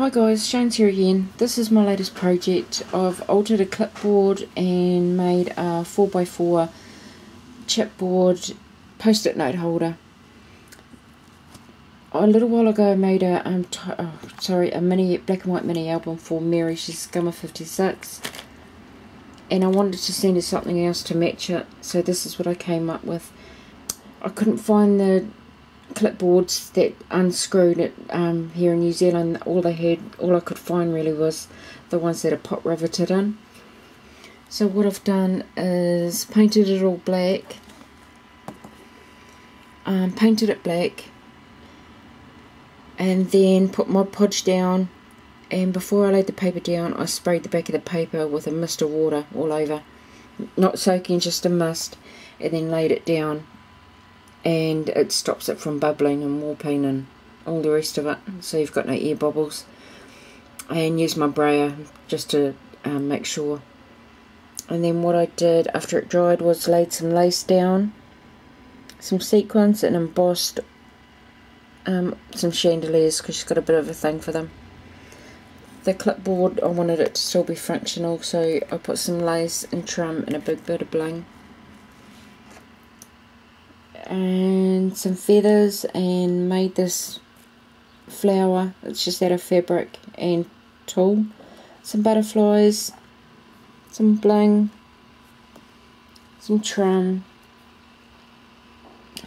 Hi guys, Shane's here again. This is my latest project. I've altered a clipboard and made a 4x4 chipboard post-it note holder. A little while ago I made a mini black and white mini album for Mary. She's Scummer 56, and I wanted to send her something else to match it, so this is what I came up with. I couldn't find the clipboards that unscrewed it here in New Zealand. All I could find really was the ones that are pop riveted in. So what I've done is painted it all black, painted it black, and then put Mod Podge down, and before I laid the paper down I sprayed the back of the paper with a mist of water all over, not soaking, just a mist, and then laid it down, and it stops it from bubbling and warping and all the rest of it, so you've got no air bubbles. And use my brayer just to make sure. And then what I did after it dried was laid some lace down, some sequins, and embossed some chandeliers because she's got a bit of a thing for them. The clipboard, I wanted it to still be functional, so I put some lace and trim and a big bit of bling and some feathers, and made this flower. It's just out of fabric and tulle, some butterflies, some bling, some trim,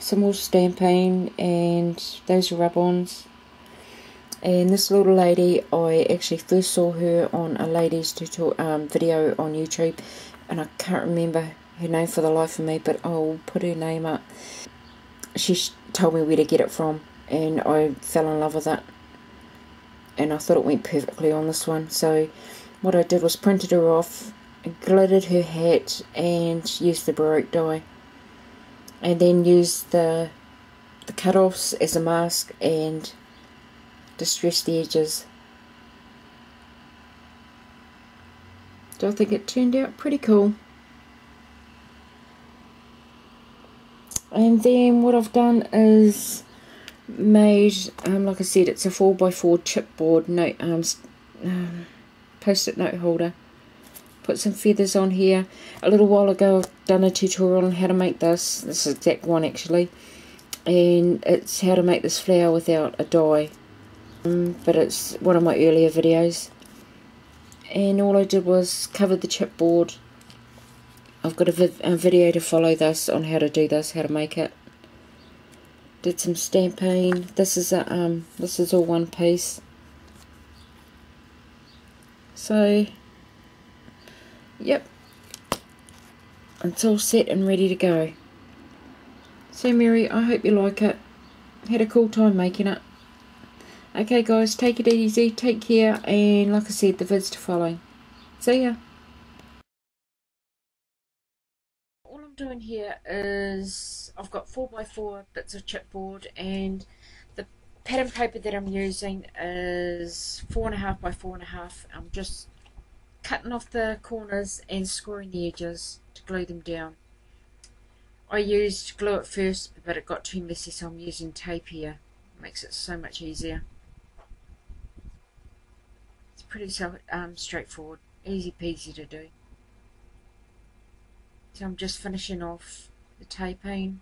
some more stamping, and those rub-ons. And this little lady, I actually first saw her on a ladies tutorial video on YouTube, and I can't remember her name for the life of me, but I'll put her name up. She told me where to get it from, and I fell in love with it, and I thought it went perfectly on this one. So what I did was printed her off, glittered her hat, and used the Baroque dye, and then used the cut-offs as a mask and distressed the edges. So I think it turned out pretty cool. And then what I've done is made, like I said, it's a 4x4 chipboard note, post-it note holder. Put some feathers on here. A little while ago I've done a tutorial on how to make this. This is the exact one actually. And it's how to make this flower without a dye. But it's one of my earlier videos. And all I did was cover the chipboard. I've got a video to follow this on how to do this, how to make it. Did some stamping. This is all one piece. So, yep, it's all set and ready to go. So Mary, I hope you like it. Had a cool time making it. Okay guys, take it easy, take care, and like I said, the vids to follow. See ya. All I'm doing here is I've got 4x4 bits of chipboard, and the pattern paper that I'm using is 4.5 by 4.5. I'm just cutting off the corners and screwing the edges to glue them down. I used glue at first, but it got too messy, so I'm using tape here. It makes it so much easier. It's pretty straightforward, easy peasy to do. So I'm just finishing off the taping,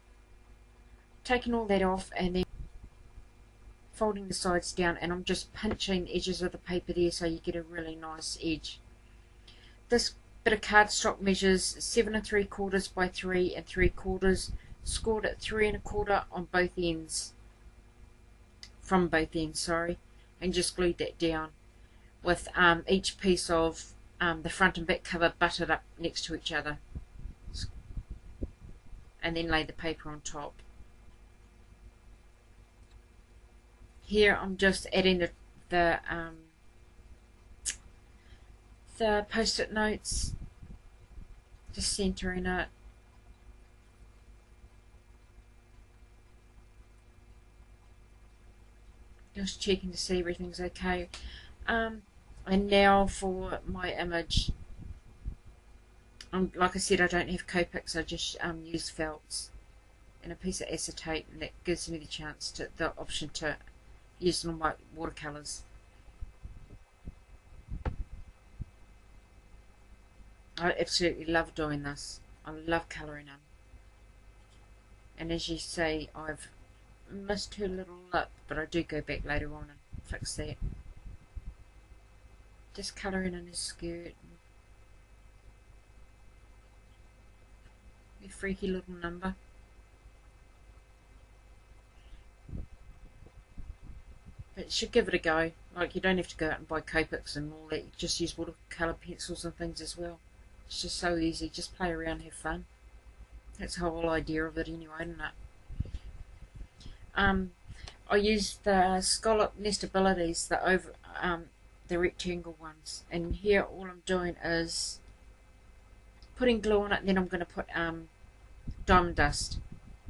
taking all that off, and then folding the sides down, and I'm just pinching the edges of the paper there so you get a really nice edge. This bit of cardstock measures 7 3/4 by 3 3/4, scored at 3 1/4 on both ends, from both ends, sorry, and just glued that down with each piece of the front and back cover butted up next to each other, and then lay the paper on top. Here I'm just adding the post-it notes, just centering it. Just checking to see everything's okay. And now for my image. Like I said, I don't have Copics, I just use felts and a piece of acetate, and that gives me the option to use them on my watercolours. I absolutely love doing this. I love colouring in. And as you see, I've missed her little lip, but I do go back later on and fix that. Just colouring in her skirt. A freaky little number. But you should give it a go. Like, you don't have to go out and buy Copics and all that. You just use watercolour pencils and things as well. It's just so easy. Just play around, have fun. That's the whole idea of it anyway, isn't it? I used the Scallop Nestabilities, the rectangle ones. And here all I'm doing is putting glue on it, and then I'm going to put diamond dust.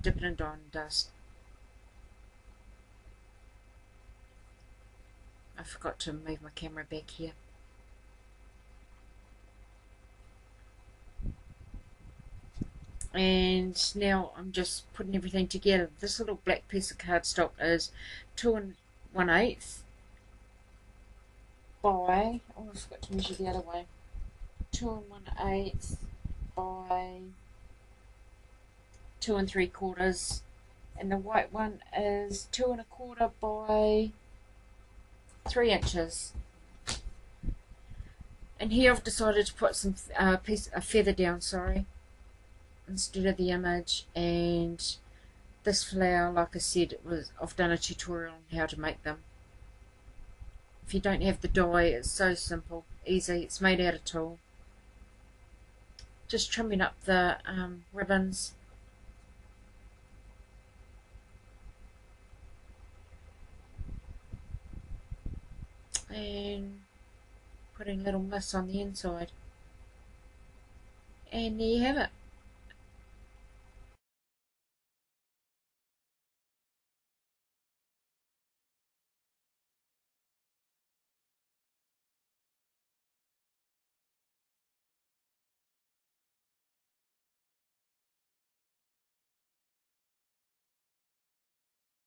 Dip it in diamond dust. I forgot to move my camera back here. And now I'm just putting everything together. This little black piece of cardstock is 2 1/8 by, oh, I forgot to measure the other way, 2 1/8 by 2 3/4, and the white one is 2 1/4 by 3 inches. And here I've decided to put some a feather down, instead of the image. And this flower, like I said, I've done a tutorial on how to make them. If you don't have the die, it's so simple, easy. It's made out of tulle. Just trimming up the ribbons. And putting little miss on the inside. And there you have it.